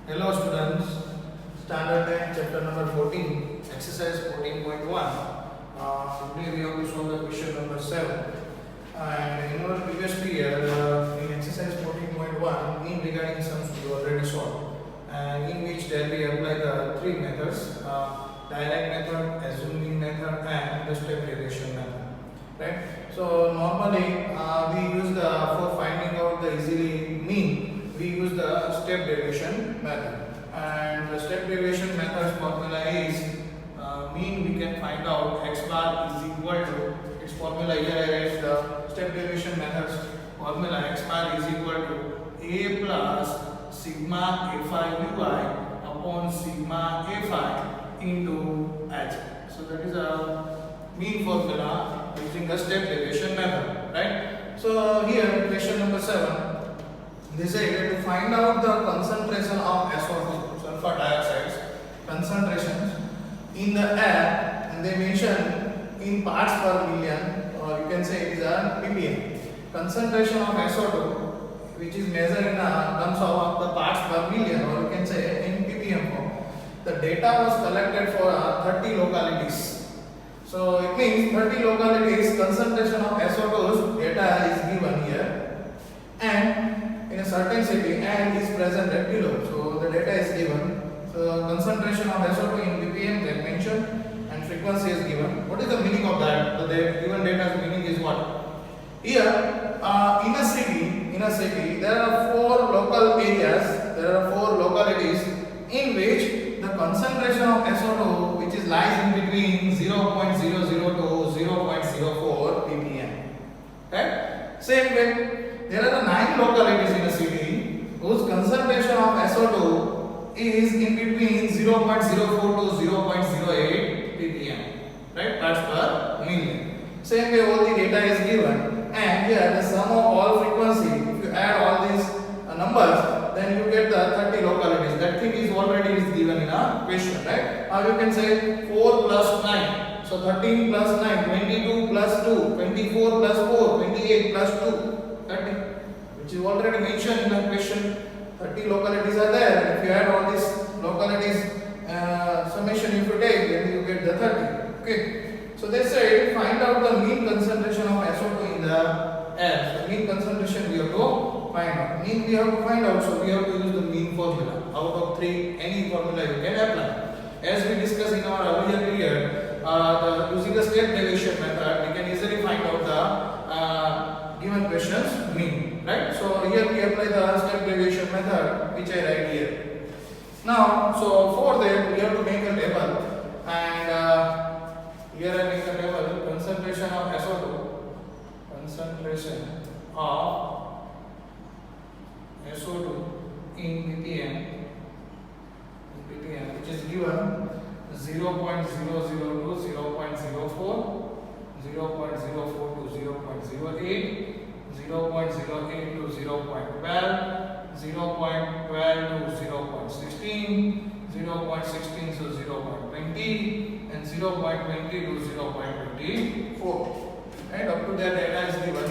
Hello students, standard 10 chapter number 14, exercise 14.1. Today we have to solve the question number 7. And in our previous year, in exercise 14.1, in regarding sums we already solved, and in which there we apply the three methods, direct method, assuming method, and the step derivation method. Right? So normally we use for finding out the easily mean. We use the step derivation method, and the step derivation method formula is mean we can find out x bar is equal to its formula. Here I write the step derivation method's formula. X bar is equal to a plus sigma a phi ui upon sigma a phi into h. So that is a mean formula using the step derivation method, right? So here question number 7. They say to find out the concentration of SO2, sulfur dioxide's concentrations in the air, and they mention in parts per million, or you can say it is a ppm. Concentration of SO2, which is measured in terms of the parts per million, or you can say in ppm form. The data was collected for 30 localities. So it means 30 localities concentration of SO2's data is given here, and in a certain city and is presented below. So the data is given. So concentration of SO2 in ppm they mentioned, and frequency is given. What is the meaning of that? The given data's meaning is what? Here in a city there are 4 local areas, there are 4 localities in which the concentration of SO2 which is lies in between 0.00 to 0.04 ppm. Right? Same way, there are 9 localities in a city whose concentration of SO2 is in between 0.04 to 0.08 ppm, right? Parts per million. Same way, all the data is given, and here the sum of all frequency. If you add all these numbers, then you get the 30 localities. That thing is already given in a question, right? Now you can say 4 plus 9. So 13 plus 9, 22 plus 2, 24 plus 4, 28 plus 2. 30, which is already mentioned in the question. 30 localities are there. If you add all these localities summation, if you take, then you get the 30. Okay. So they say find out the mean concentration of SO2 in the air. So mean concentration we have to find out. Mean we have to find out. So we have to use the mean formula. Out of 3, any formula you can apply. As we discussed in our earlier period, using the step derivation method, we can easily find out the given questions mean, right? So here we apply the step derivation method which I write here. Now, so for that we have to make a table, and here I make a table concentration of SO2, concentration of SO2 in ppm, which is given 0.00 to 0.04, 0.04 to 0.08, 0.08 to 0.12, 0.12 to 0.16, 0.16 to 0.20, and 0.20 to 0.24. Right, up to that data is given.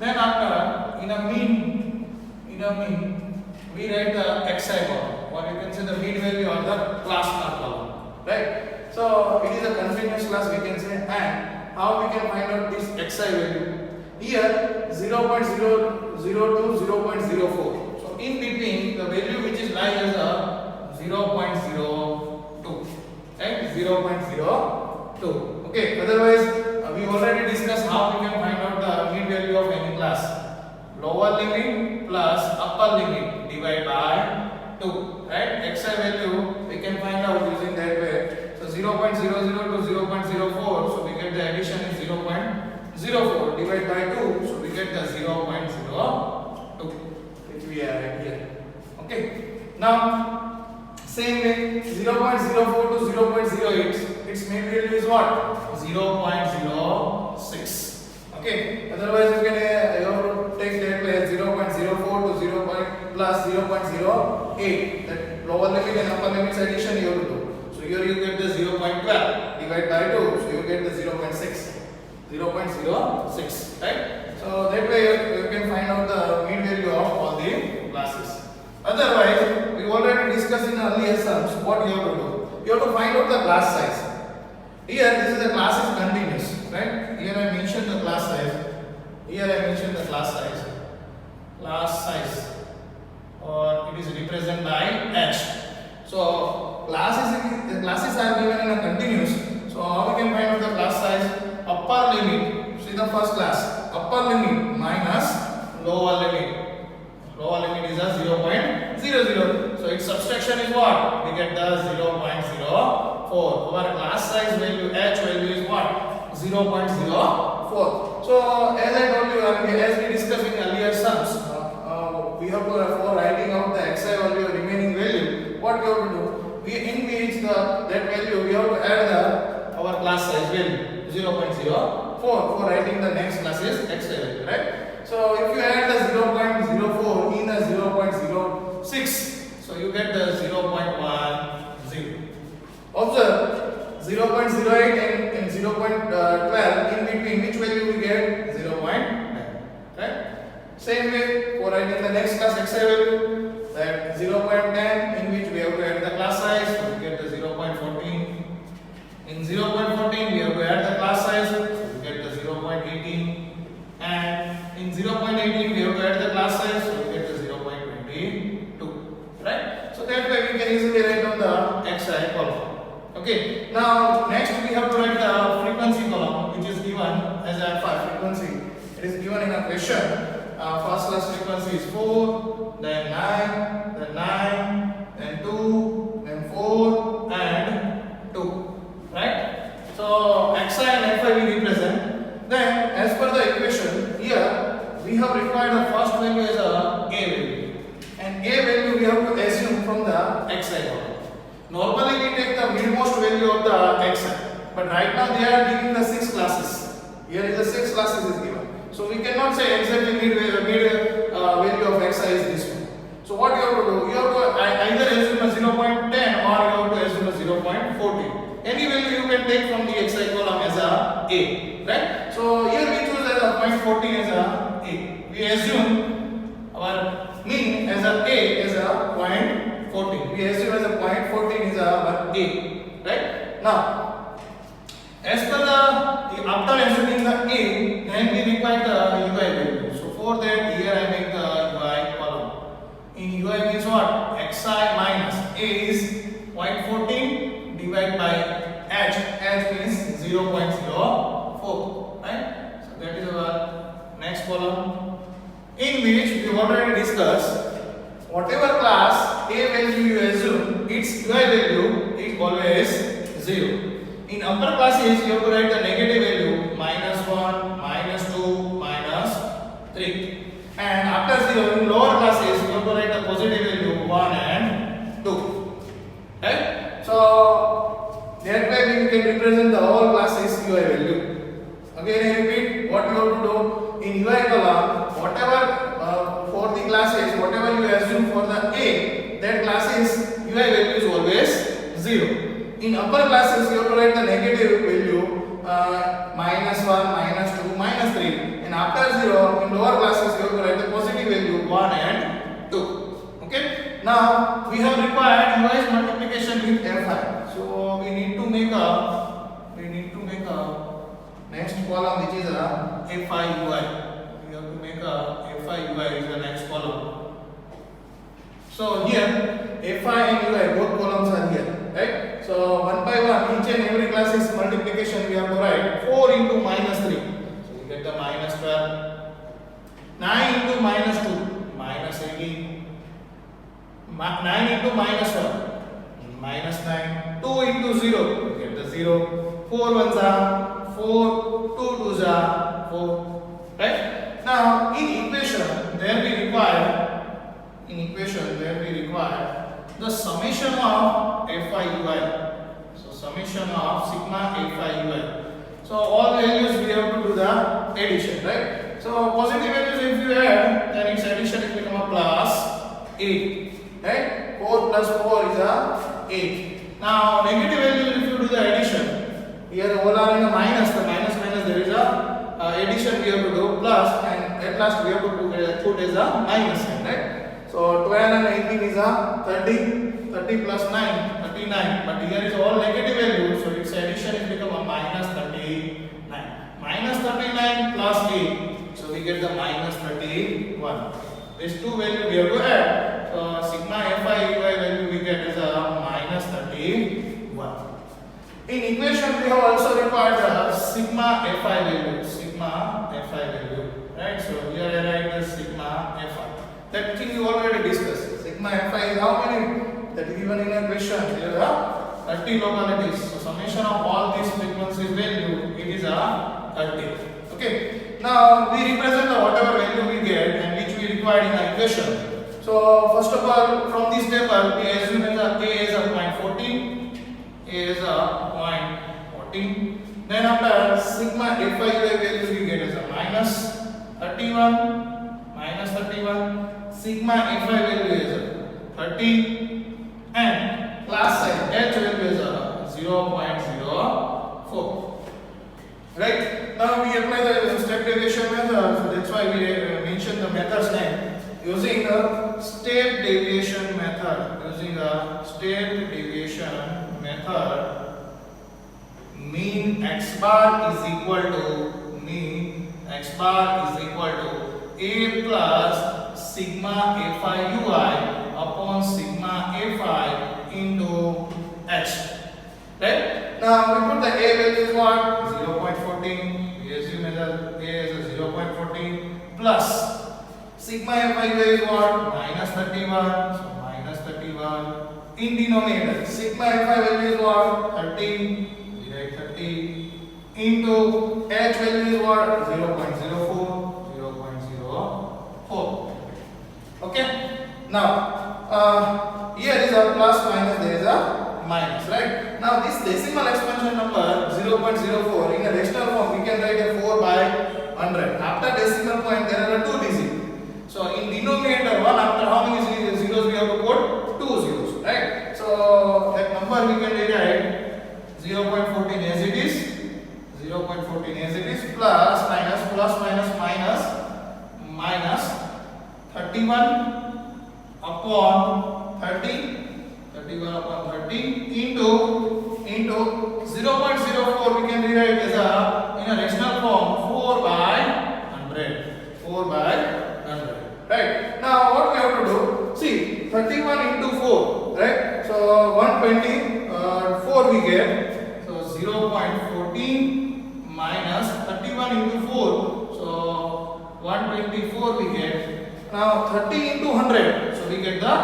Then after in a mean we write the xi column, or you can say the mean value or the class mark column. Right? So it is a continuous class we can say, and how we can find out this xi value? Here 0.00 to 0.04. So in between the value which is lies as a 0.02. Right? 0.02. Okay. Otherwise we already discussed how we can find out the mean value of any class. Lower limit plus upper limit divided by 2. Right? Xi value we can find out using that way. So 0.00 to 0.04. So we get the addition is 0.04 divided by 2. So we get the 0.02 which we have right here. Okay. Now same way 0.04 to 0.08. Its mean value is what? 0.06. Okay. Otherwise you can you have to take that way 0.04 to 0. Plus 0.08. That lower limit and upper limits addition you have to do. So here you get the 0.12 divided by 2. So you get the 0.6. 0.06. Right? So that way you can find out the mean value of all the classes. Otherwise, we already discussed in earlier sums what you have to do. You have to find out the class size. Here, this is the class is continuous, right? Here I mentioned the class size. Here I mentioned the class size. Class size, or it is represented by H. So the classes are given in a continuous. So how we can find out the class size? Upper limit. See the first class. Upper limit minus lower limit. Lower limit is a 0.00. So its subtraction is what? We get the 0.04. Our class size value H value is what? 0.04. So as I told you, as we discussed in earlier sums, we have to, for writing out the xi value remaining value, what we have to do? In which that value we have to add our class size value 0.04 for writing the next class's xi value, right? So if you add the 0.04 in a 0.06, so you get the 0.10. Observe 0.08 and 0.12 in between, which value we get? 0.9, right? Same way for writing the next class xi value, that 0.10 in which we have to add the class size, so we get the 0.14. In 0.14 we have to add the class size, so we get the 0.18. And in 0.18 we have to add the class size, so we get the 0.22. Right? So that way we can easily write on the xi column. Okay. Now next we have to write the frequency column, which is given as alpha frequency. It is given in a question. First class frequency is 4, then 9, then 9, then 2, then 4 and 2. Right? So xi and fi we represent. Then as per the equation here we have required the first value as a value. And a value we have to assume from the xi column. Normally we take the midmost value of the xi. But right now they are giving the 6 classes. Here is the 6 classes is given. So we cannot say exactly mid value of xi is this one. So what you have to do? You have to either assume a 0.10 or you have to assume a 0.14. Any value you can take from the xi column as a, right? So here we choose as a 0.14 as a. We assume our mean as a as a 0.14. We assume as a 0.14 is our a, right? Now, as per after assuming the then we require the ui value. So for that here I make the ui column. In ui means what? Xi minus a is 0.14 divided by h means 0.04, right? So that is our next column, in which we already discussed whatever class a value you assume, its ui value is always 0. In upper classes, you have to write the negative value -1, -2, -3. And after 0, in lower classes, you have to write the positive value 1 and 2. Right? So, that way we can represent the whole classes UI value. Again, I repeat what you have to do. In UI column, whatever for the classes, whatever you assume for the A, that classes UI value is always 0. In upper classes, you have to write the negative value -1, -2, -3. And after 0, in lower classes, you have to write the positive value 1 and 2. Okay? Now, we have required UI's multiplication with fi. So, we need to make a next column which is a fi ui. We have to make a fi ui is the next column. So, here fi and ui both columns are here. Right? So one by one, each and every class's multiplication we have to write 4 into -3. So we get the -12. 9 into -2, -18. 9 into -1, -9. 2 into 0, we get the 0. 4 ones are 4, 2 twos are 4. Right? Now in equation, there we require the summation of fi ui. So summation of sigma fi ui. So all values we have to do the addition, right? So positive values if you add, then its addition is become a plus 8, right? 4 plus 4 is a 8. Now negative values if you do the addition, here all are in a minus, the minus there is a addition we have to do plus, and at last we have to put as a minus sign, right? So 12 and 18 is a 30. 30 plus 9, 39. But here is all negative value, so its addition is become a minus 39. Minus 39 plus 8, so we get the minus 31. These two values we have to add. So sigma fi value we get is a minus 31. In equation we have also required the sigma fi value. Sigma fi value, right? So here I write the sigma fi. That thing you already discussed. Sigma fi is how many? That is given in a question. Here are 30 localities. So summation of all these frequencies value, it is a 30. Okay. Now we represent the whatever value we get and which we require in the equation. So first of all, from this table we assume that A is a point 14. A is a point 14. Then after sigma fi value we get as a minus 31. Minus 31. Sigma fi value is a 30. And class size H value is a 0.04. Right? Now we apply the step deviation method, so that's why we mentioned the method's name. Using a step deviation method, mean x bar is equal to A plus sigma fi ui upon sigma fi into h. Right? Now we put the A value is what? 0.14. We assume that A is a 0.14 plus sigma fi is what? Minus 31. So minus 31 in denominator. Sigma fi value is what? 30. We write 30 into h value is what? 0.04. Okay. Now here is a plus minus, there is a minus, right? Now this decimal expansion number 0.04 in a rational form we can write a 4 by 100. After decimal point there are two digits. So in denominator one, after how many zeros we have to put? 2 zeros, right? So that number we can rewrite 0.14 as it is, 0.14 as it is, plus minus 31 upon 30 into 0.04 we can rewrite as a in a rational form 4 by 100. Right? Now what we have to do? See, 31 into 4, right? So 124 we get. So 0.14 minus 31 into 4. So 124 we get. Now 30 into 100. So we get the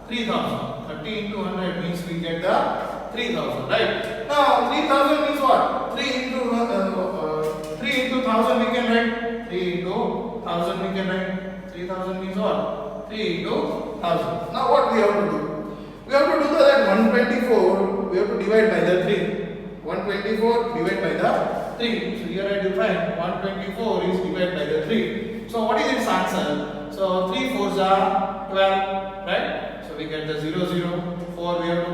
3000. 30 into 100 means we get the 3000, right? Now 3000 means what? 3 into 1000 we can write. 3 into 1000 we can write. 3000 means what? 3 into 1000. Now what we have to do? We have to do that 124 we have to divide by the 3. 124 divided by the 3. So here I define 124 is divided by the 3. So what is its answer? So 3 4s are 12, right? So we get the 0 0. 4 we have to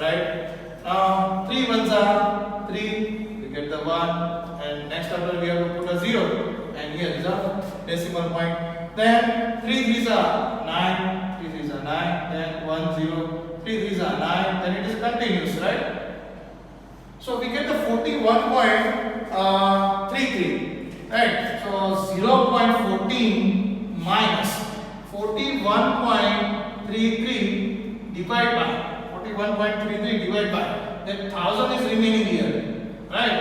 write. Now 3 1s are 3. We get the 1. And next after we have to put a 0. And here is a decimal point. Then 3 3s are 9. 3 3s are 9. Then 1 0. 3 3s are 9. Then it is continuous, right? So we get the 41.33, right? So 0.14 minus 41.33 divided by 41.33 divided by that 1000 is remaining here, right?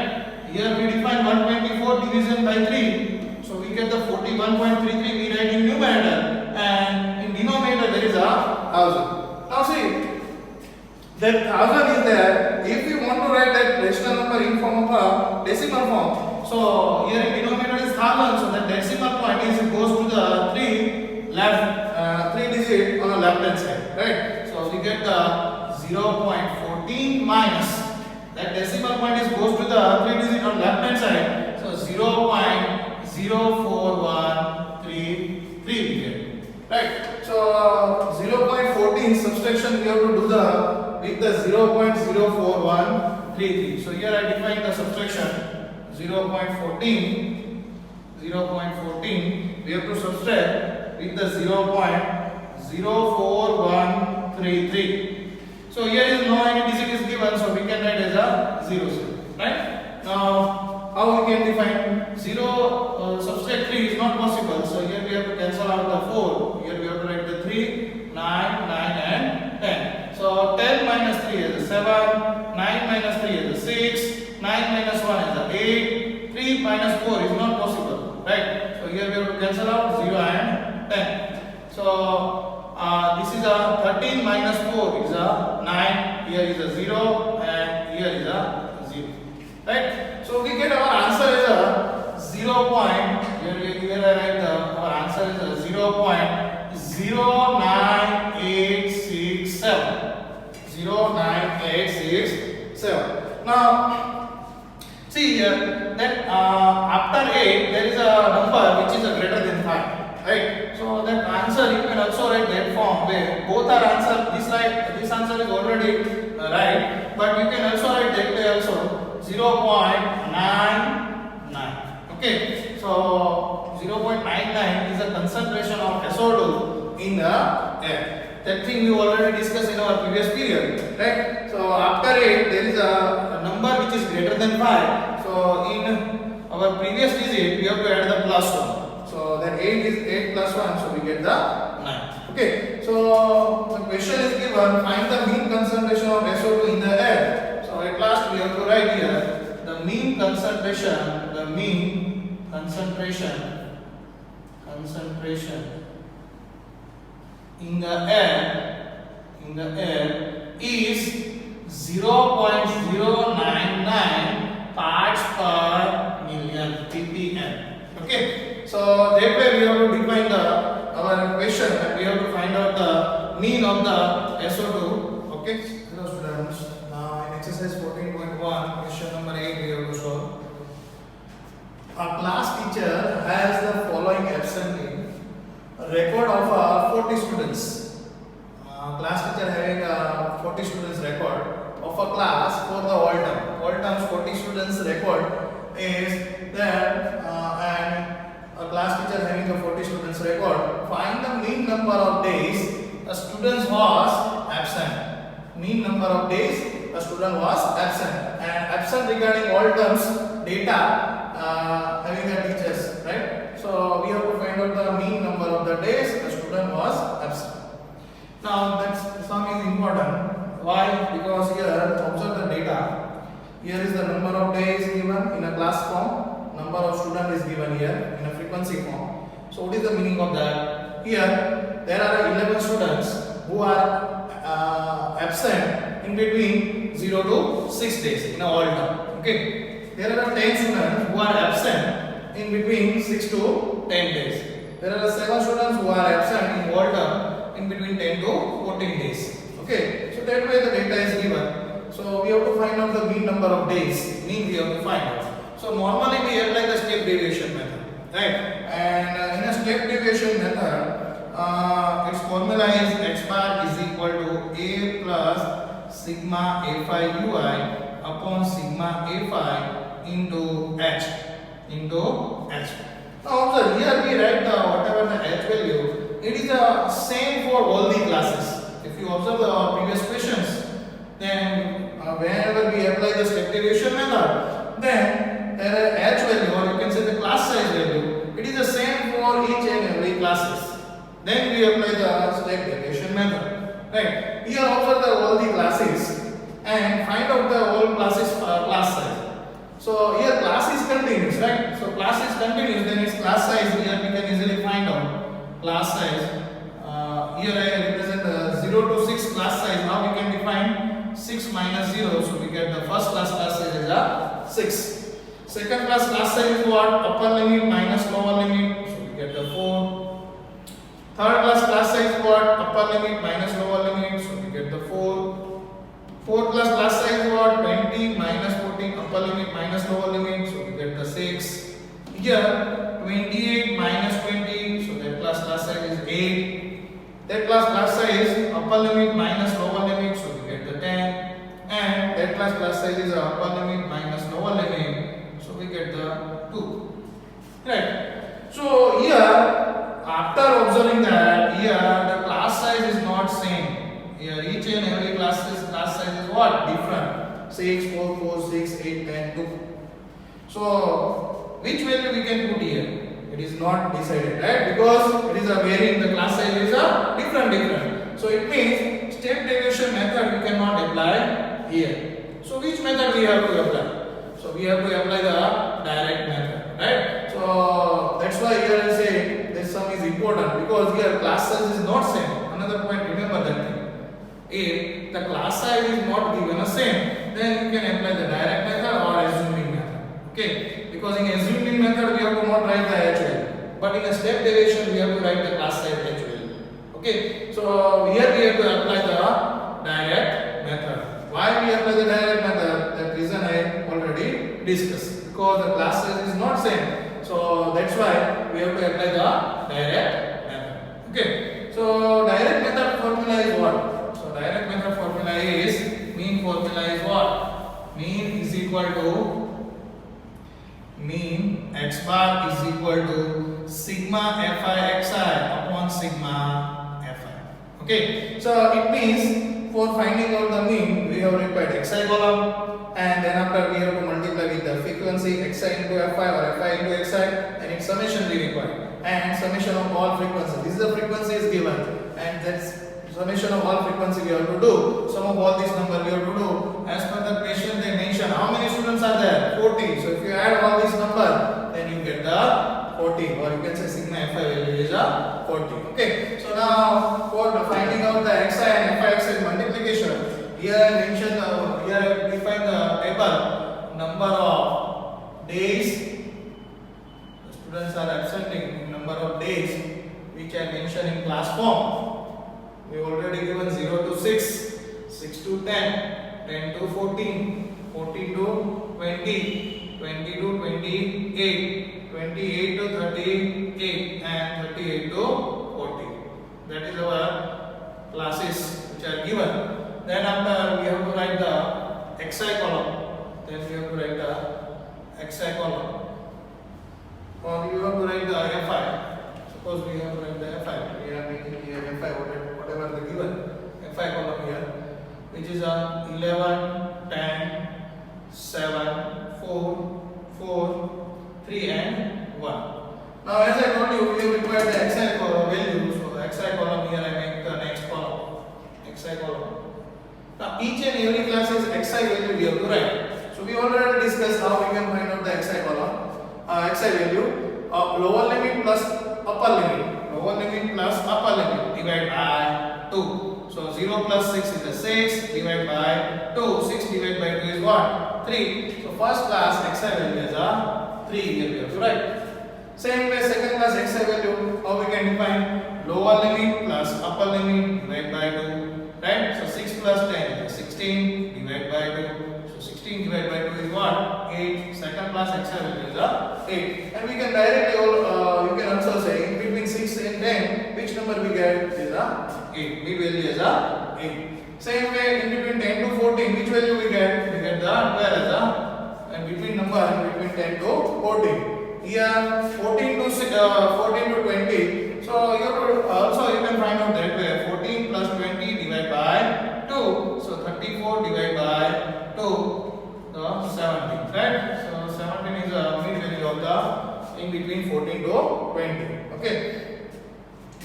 Here we define 124 division by 3, so we get the 41.33 we write in numerator, and in denominator there is a 1000. Now see, that 1000 is there. If we want to write that rational number in form of a decimal form, so here in denominator is 1000, so that decimal point is goes to the 3 digit on the left hand side, right? So we get the 0.14 minus that decimal point is goes to the 3 digit on left hand side, so 0.04133 we get, right? So 0.14 subtraction we have to do the with the 0.04133. So here I define the subtraction 0.14 we have to subtract with the 0.04133. 04133. So here is no any digit is given, so we can write as a 0, right? Now how we can define 0 subtract 3 is not possible, so here we have to cancel out the 4. Here we have to write the 3, 9, 9 and 10. So 10 minus 3 is a 7, 9 minus 3 is a 6, 9 minus 1 is a 8, 3 minus 4 is not possible, right? So here we have to cancel out 0 and 10. So this is a 13 minus 4 is a 9, here is a 0 and here is a 0, right? So we get our answer is a 0. Here I write our answer is a 0.09867. 0.9867. Now see here that after 8 there is a number which is a greater than 5, right? So that answer you can also write that form where both are answer. This answer is already right, but you can also write that way also 0.99. Okay, so 0.99 is a concentration of SO2 in the air. That thing we already discussed in our previous period, right? So after 8 there is a number which is greater than 5. So in our previous digit we have to add the plus 1. So that 8 is 8 plus 1, so we get the 9. Okay, so the question is given, find the mean concentration of SO2 in the air. So at last we have to write here the mean concentration in the air is 0.099 parts per million ppm. Okay, so that way we have to define our equation and we have to find out the mean of the SO2. Okay, hello students. Now in exercise 14.1 question number 8 we have to solve. A class teacher has the following absentee record of 40 students. Class teacher having 40 students record of a class for the all terms 40 students record is there, and a class teacher having a 40 students record. Find the mean number of days a student was absent. Mean number of days a student was absent, and absent regarding all terms data having the teachers, right? So we have to find out the mean number of the days a student was absent. Now that sum is important. Why? Because here observe the data. Here is the number of days given in a class form. Number of student is given here in a frequency form. So what is the meaning of that? Here there are 11 students who are absent in between 0 to 6 days in a all term. Okay. There are 10 students who are absent in between 6 to 10 days. There are 7 students who are absent in all term in between 10 to 14 days. Okay. So that way the data is given. So we have to find out the mean number of days. Mean we have to find out. So normally we apply the step deviation method, right? And in a step deviation method, its formula is x bar is equal to a plus sigma a phi ui upon sigma a phi into h. Now observe here we write the whatever the h value. It is the same for all the classes. If you observe the previous questions, then whenever we apply the step deviation method, then there h value, or you can say the class size value, it is the same for each and every classes. Then we apply the step deviation method, right? Here observe the all the classes and find out the whole classes class size. So here class is continuous, right? So class is continuous, then its class size here we can easily find out. Class size here I represent 0 to 6 class size. Now we can define 6 minus 0, so we get the first class size is 6. Second class size is what? Upper limit minus lower limit, so we get the 4. Third class size is what? Upper limit minus lower limit, so we get the 4. Fourth class size is what? 20 minus 14, upper limit minus lower limit, so we get the 6. Here 28 minus 20, so that class size is 8. That class size upper limit minus lower limit, so we get the 10. And that class size is upper limit minus lower limit, so we get the 2. Right. So here after observing that, here the class size what? Different. 6, 4, 4, 6, 8, 10, 2. So which value we can put here? It is not decided, right? Because it is a varying, the class size is a different. So it means step deviation method we cannot apply here. So which method we have to apply? So we have to apply the direct method, right? So that's why here I say this sum is important, because here class size is not same. Another point, remember that thing. If the class size is not given a same, then you can apply the direct method or assuming method. Okay? Because in assuming method we have to not write the h value, but in a step deviation we have to write the class size h value. Okay? So here we have to apply the direct method. Why we apply the direct method? That reason I already discussed. Because the class size is not same. So that's why we have to apply the direct method. Okay? So direct method formula is what? So direct method formula is, mean formula is what? Mean is equal to, mean x bar is equal to sigma fi xi upon sigma fi. Okay? So it means for finding out the mean we have required xi column, and then after we have to multiply with the frequency xi into fi or fi into xi, and its summation we require, and summation of all frequencies. This is the frequency is given, and that's summation of all frequency we have to do. Sum of all these number we have to do. As per the question they mention, how many students are there? 40. So if you add all these number, then you get the 40, or you can say sigma fi value is a 40. Okay. So now for finding out the xi and fi xi multiplication, here I mentioned here I define the table number of days the students are absenting, number of days which I mentioned in class form. We already given 0 to 6, 6 to 10, 10 to 14, 14 to 20, 20 to 28, 28 to 38, and 38 to 40. That is our classes which are given. Then after we have to write the xi column. Then we have to write the xi column. Or you have to write the fi. Suppose we have to write the fi. We are making here fi, whatever the given fi column here, which is 11, 10, 7, 4, 4, 3 and 1. Now as I told you, we have required the xi value. So xi column here I make the next column, xi column. Now each and every class is xi value we have to write. So we already discussed how we can find out the xi column, xi value, lower limit plus upper limit, lower limit plus upper limit, divide by 2. So 0 plus 6 is a 6, divide by 2. 6 divided by 2 is what? 3. So first class xi value is a 3 here we have to write. Same way second class xi value, how we can define? Lower limit plus upper limit, divide by 2. Right? So 6 plus 10 is 16, divide by 2. So 16 divided by 2 is what? 8. Second class xi value is a 8. And we can directly, you can also say in between 6 and 10, which number we get is a 8. Mid value is a 8. Same way in between 10 to 14, which value we get? We get the 12 as a, and between number between 10 to 14. Here 14 to 20. So you have to also you can find out that way. 14 plus 20 divide by 2. So 34 divide by 2. So 17. Right? So 17 is the mid value of the in between 14 to 20. Okay.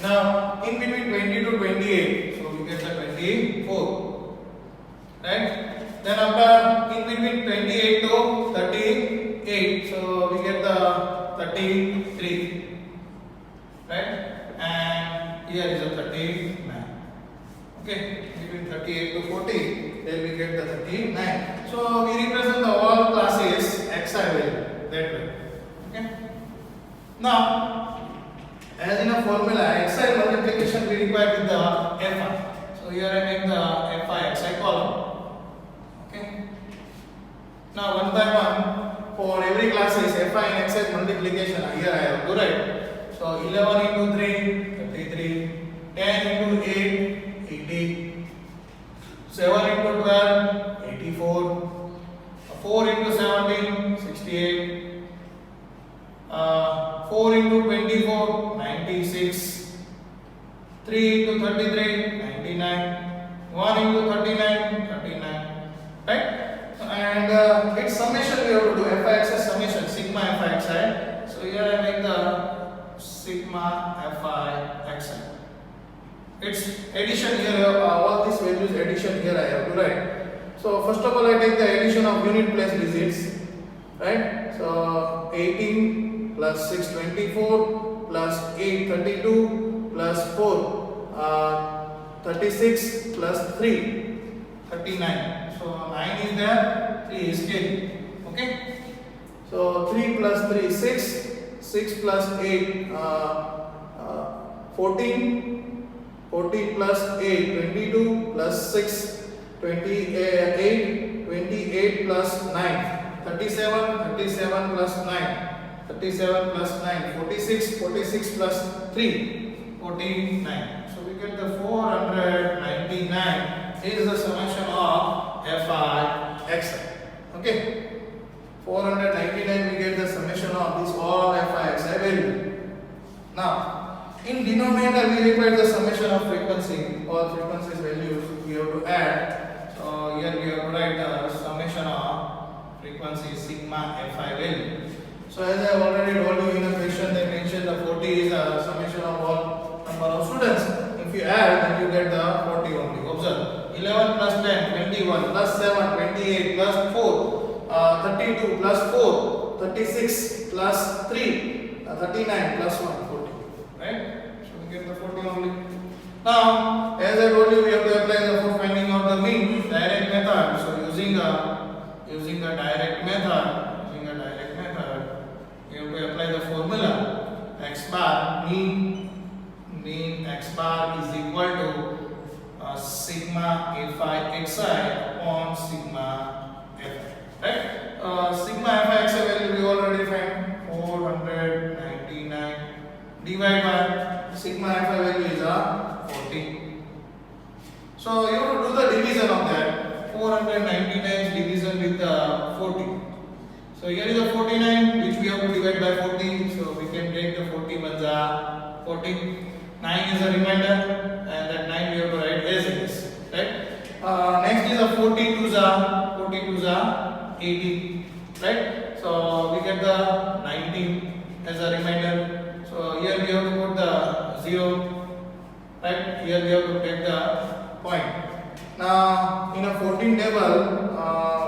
Now in between 20 to 28. So we get the 24. Right? Then after in between 28 to 38. So we get the 33. Right? And here is a 39. Okay, between 38 to 40, then we get the 39. So we represent the all classes xi value that way. Okay. Now, as in a formula, xi multiplication we require with the fi. So here I make the fi xi column. Okay. Now one by one, for every classes fi and xi multiplication, here I have to write. So 11 into 3, 33, 10 into 8, 80, 7 into 12, 84, 4 into 17, 68, 4 into 24, 96, 3 into 33, 99, 1 into 39, 39, addition here I have to write. So first of all I take the addition of unit place digits, right? So 18 plus 6 24 plus 8 32 plus 4 36 plus 3 39. So 9 is there, 3 is carry. Okay. So 3 plus 3 6, 6 plus 8 14, 14 plus 8 22 plus 6 28, 28 plus 9 37, 37 plus 9 37 plus 9 46, 46 plus 3 49. So we get the 499 is the summation of Fi xi. Okay. 499 we get the summation of this all Fi xi value. Now, in denominator we require the summation of frequency. All frequencies values we have to add. So here we have to write the summation of frequency sigma Fi value. So as I have already told you in a question they mentioned the 40 is the summation of all number of students. If you add then you get the 40 only. Observe 11 plus 10 21 plus 7 28 plus 4 32 plus 4 36 plus 3 39 plus 1 40, right? So we get the 40 only. Now as I told you we have to apply the for finding out the mean direct method. So using a direct method we have to apply the formula x bar mean x bar is equal to sigma Fi xi upon sigma Fi, right? Sigma Fi xi value we already found 499 divided by sigma Fi value is 40. So you have to do the division of that. 499 division with 40. So here is a 49 which we have to divide by 40. So we can take the 40 ones 40. 9 is a remainder and that 9 we have to write as it is, right? Next is a 42 is 80, right? So we get the 19 as a remainder. So here we have to put the 0, right? Here we have to take the point. Now in a 14 table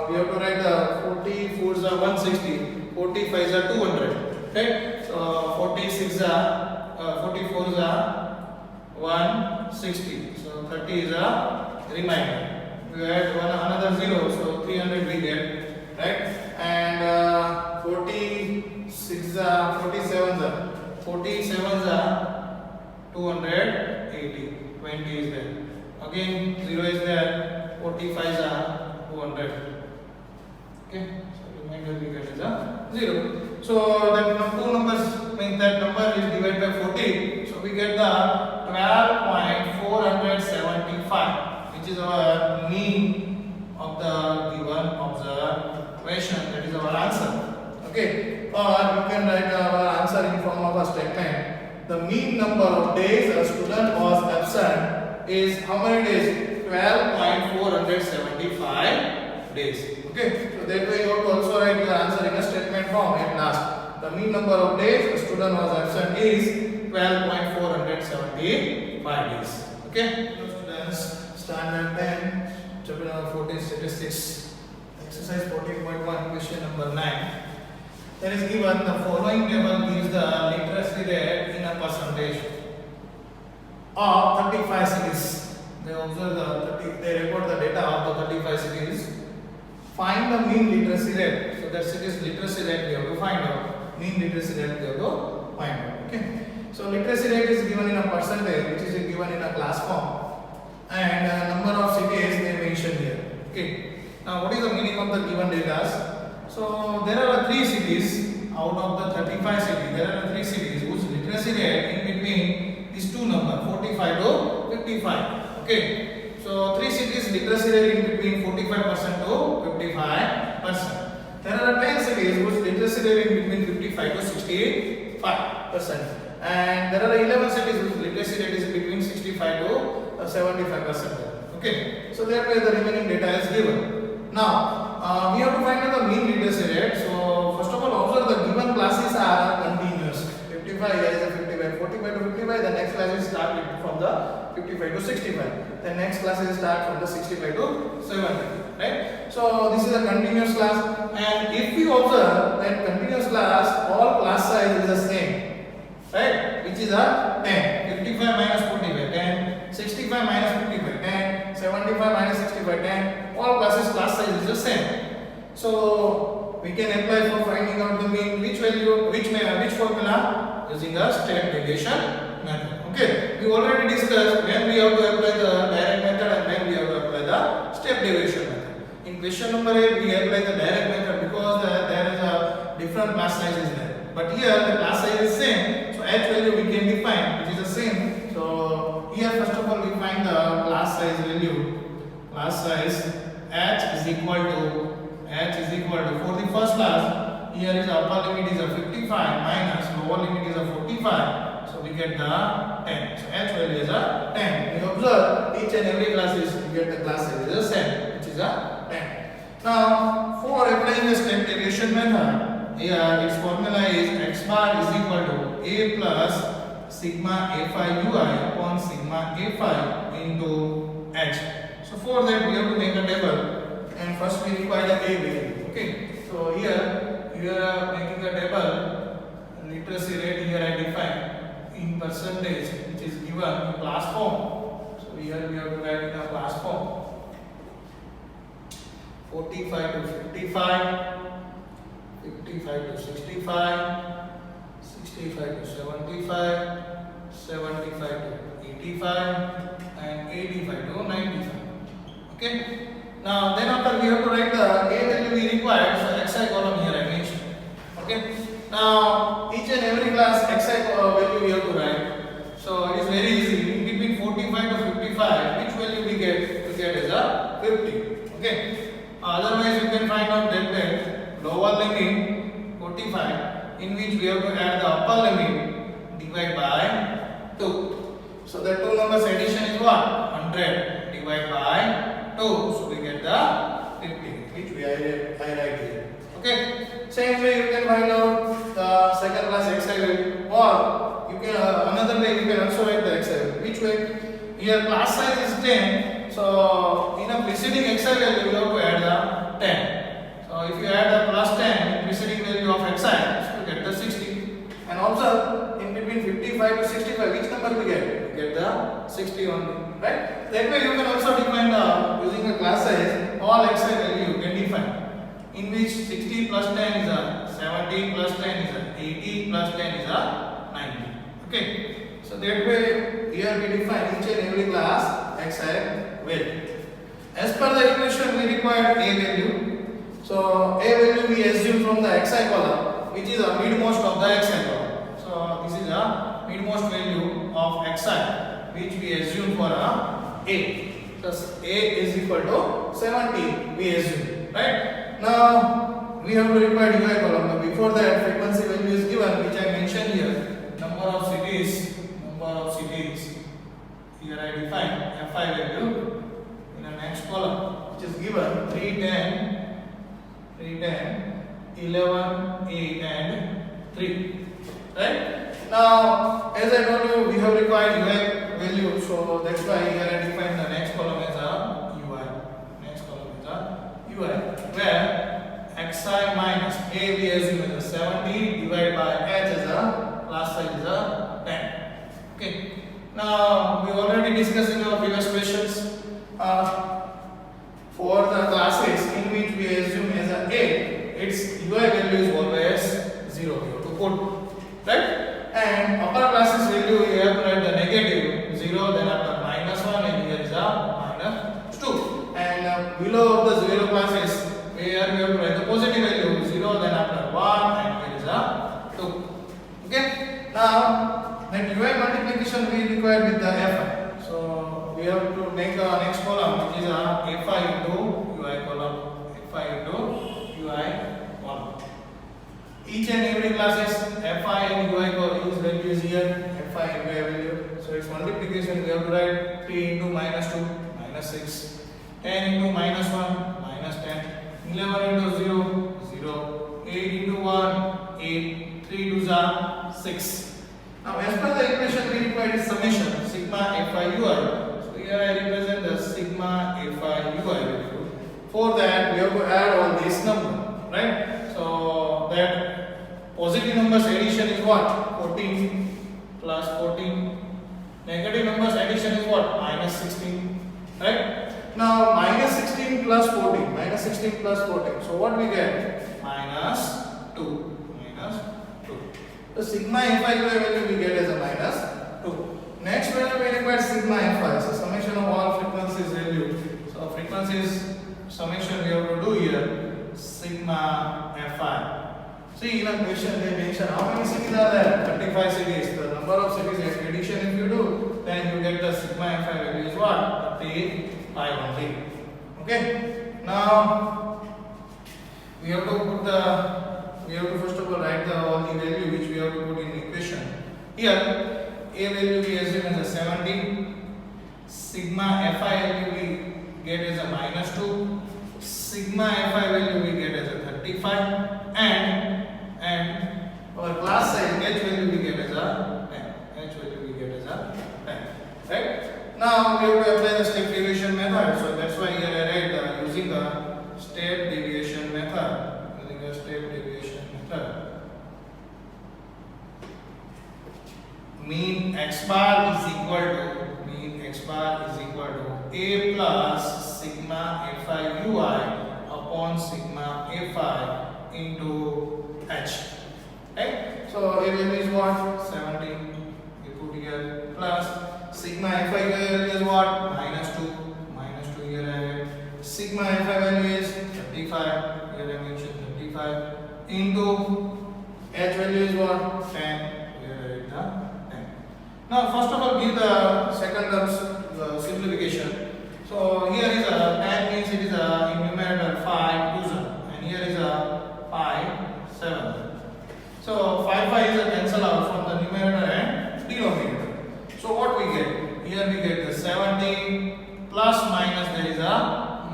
we have to write the 44 is 160, 45 is 200, right? So 46 is 44 is 160, so 30 is a remainder. We add another 0, so 300 we get, right? And 47 is 280, 20 is there. Again 0 is there, 45 is 200. Okay, so remainder we get is 0. So that two numbers means that number is divided by 40. So we get the 12.475, which is our mean of the given observation. That is our answer. Okay, or you can write our answer in form of a statement. The mean number of days a student was absent is how many days? 12.475 days. Okay, so that way you have to also write your answer in a statement form at last. The mean number of days a student was absent is 12.475 days. Okay, students, standard 10, chapter number 14, statistics, exercise 14.1, question number 9. There is given the following table gives the literacy rate in a percentage of 35 cities. They observe they record the data of the 35 cities. Find the mean literacy rate. So that city's literacy rate we have to find out. Mean literacy rate we have to find out. Okay. So literacy rate is given in a percentage, which is given in a class form, and number of cities they mention here. Okay. Now what is the meaning of the given data? So there are 3 cities out of the 35 cities. There are 3 cities whose literacy rate in between these two numbers 45 to 55. Okay. So 3 cities literacy rate in between 45% to 55%. There are 10 cities whose literacy rate in between 55 to 65%. And there are 11 cities whose literacy rate is between 65 to 75%. Okay. So therefore the remaining data is given. Now we have to find out the mean literacy rate. So first of all observe the given classes are continuous. 55, here is a 55, 45 to 55. The next class is start from the 55 to 65. then next class will start from the 65 to 70, right? So this is a continuous class, and if you observe that continuous class, all class size is the same, right? Which is a 10, 55 minus 45, 10, 65 minus 55, 10, 75 minus 65, 10. All classes class size is the same. So we can apply for finding out the mean which value, which formula, using a step deviation method. Okay, we already discussed when we have to apply the direct method and when we have to apply the step deviation method. In question number 8, we apply the direct method because there is a different class size is there. But here the class size is same, so h value we can define, which is the same. So here first of all we find the class size value. Class size h is equal to for the first class, here is upper limit is a 55 minus lower limit is a 45, so we get the 10. So h value is a 10. You observe each and every class is, you get the class size is the same, which is a 10. Now for applying the step deviation method, here its formula is x bar is equal to a plus sigma a phi ui upon sigma a phi into h. So for that we have to make a table, and first we require the a value. Okay, so here we are making a table. Literacy rate here I define in percentage, which is given in class form. So here we have to write in the class form. 45 to 55, 55 to 65, 65 to 75, 75 to 85, and 85 to 95. Okay. Now then after we have to write the a value we required, so xi column here I mentioned. Okay. Now each and every class xi value we have to write. So it is very easy. In between 45 to 55, which value we get? We get is a 50. Okay. Otherwise you can find out that lower limit 45, in which we have to add the upper limit, divide by 2. So the two numbers addition is what? 100 divide by 2. So we get the 50, which we I write here. Okay. Same way you can find out the second class xi value, or you can another way you can also write the xi value. Which way? Here class size is 10. So in a preceding xi value you have to add the 10. So if you add the plus 10 in preceding value of xi, so you get the 60. And observe in between 55 to 65, which number we get? We get the 60 only, right? That way you can also define the, using a class size, all xi value you can define. In which 60 plus 10 is a 70 plus 10 is a 80 plus 10 is a 90. Okay. So that way here we define each and every class xi value. As per the equation we require a value. So a value we assume from the xi column, which is a midmost of the xi column. So this is a midmost value of xi, which we assume for a. Thus a is equal to 70 we assume, right? Now we have to require ui column. Now before that frequency value is given, which I mentioned here. Number of cities. Here I define fi value in the next column, which is given 310, 11, 8 and 3. Right? Now as I told you, we have required ui value, so that's why here I define the next column as a ui. Next column is a ui, where xi minus a we assume is a 70 divided by h as a class size is a 10. Okay. Now we already discussed in our previous questions for the classes in which we assume as a, its ui value is always 0. You have to put, right? And upper classes value you have to write the negative 0, then after minus 1, and here is a minus 2. And below of the 0 classes where we have to write the positive value 0, then after 1, and here is a 2. Okay. Now that ui multiplication we require with the fi. So we have to make the next column, which is a fi into ui column. Fi into ui column. Each and every classes fi and ui column is value is here. Fi and ui value. So its multiplication we have to write 3 into minus 2 minus 6, 10 into minus 1 minus 10, 11 into 0 0, 8 into 1 8, 3 to 6. Now as per the equation we require is summation sigma fi ui. So here I represent value. For that, we have to add all these numbers, right? So that positive numbers addition is what? 14 plus 14. Negative numbers addition is what? Minus 16, right? Now minus 16 plus 14, minus 16 plus 14. So what we get? Minus 2, minus 2. The sigma fi value we get as a minus 2. Next value we require sigma fi. So summation of all frequencies value. So frequencies summation we have to do here. Sigma fi. See, in a question they mention how many cities are there? 35 cities. The number of cities addition if you do, then you get the sigma fi value is what? 35 only. Okay. Now we have to first of all write all the value which we have to put in the equation. Here a value we assume as a 17. Sigma fi value we get as a minus 2. Sigma fi value we get as a 35, and our class size h value we get as a 10. H value we get as a 10. Right? Now we have to apply the step deviation method. So that's why here I write using the step deviation method. Using the step deviation method. Mean x bar is equal to a plus sigma fi ui upon sigma fi into h. Right? So a value is what? 17. You put here plus sigma fi value is what? Minus 2. Minus 2 here I have. Sigma fi value is 35. Here I mentioned 35 into h value is what? 10. Here I have the 10. Now first of all give the second term simplification. So here is a 10 means it is a in numerator 5 2s, and here is a 5 7. So 5 is a cancel out from the numerator and denominator. So what we get? Here we get the 17 plus minus, there is a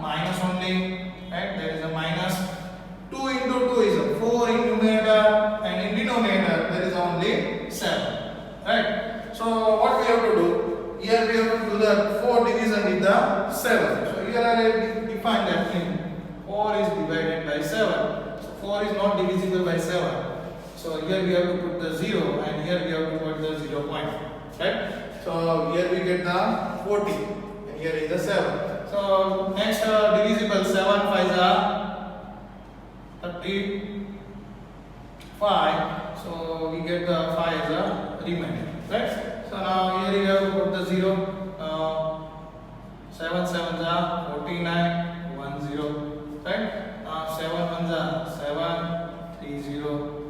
minus only, right? There is a minus. 2 into 2 is a 4 in numerator, and in denominator there is only 7, right? So what we have to do? Here we have to do the 4 division with the 7. So here I will define that thing. 4 is divided by 7. So 4 is not divisible by 7. So here we have to put the 0, and here we have to put the 0 point. Right? So here we get the 40, and here is the 7. So next divisible 7 5s are 35. So we get the 5 as a remainder. Right? So now here you have to put the 0. 7 7s are 49, 1 0. Right? Now 7 1s are 7, 3 0.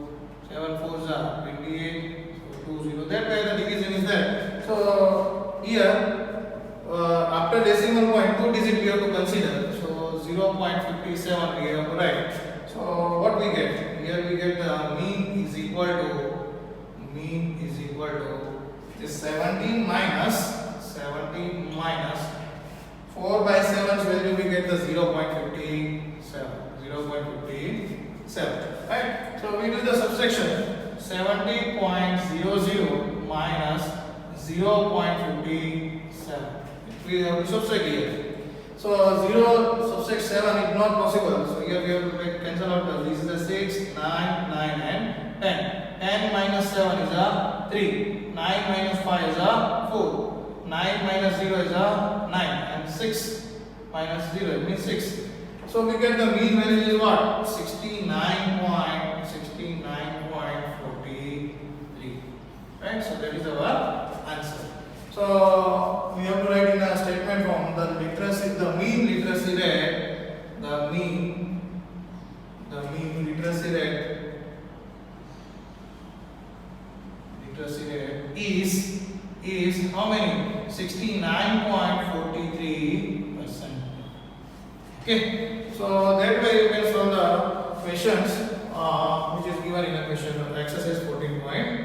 7 4s are 28, so 2 0. That way the division is there. So here after decimal point 2 digit we have to consider. So 0.57 we have to write. So what we get? Here we get the mean is equal to this 17 minus 4 by 7's value we get the 0.57. Right? So we do the subtraction. 70.00 minus 0.57. We have to subtract here. So 0 subtract 7 is not possible. So here we have to cancel out this is a 6, 9, 9 and 10. 10 minus 7 is a 3. 9 minus 5 is a 4. 9 minus 0 is a 9. And 6 minus 0 it means 6. So we get the mean value is what? 69.43. Right? So that is our answer. So we have to write in a statement form the mean literacy rate, the mean literacy rate is how many? 69.43%. Okay. So that way you can solve the questions which is given in a question of exercise 14.1.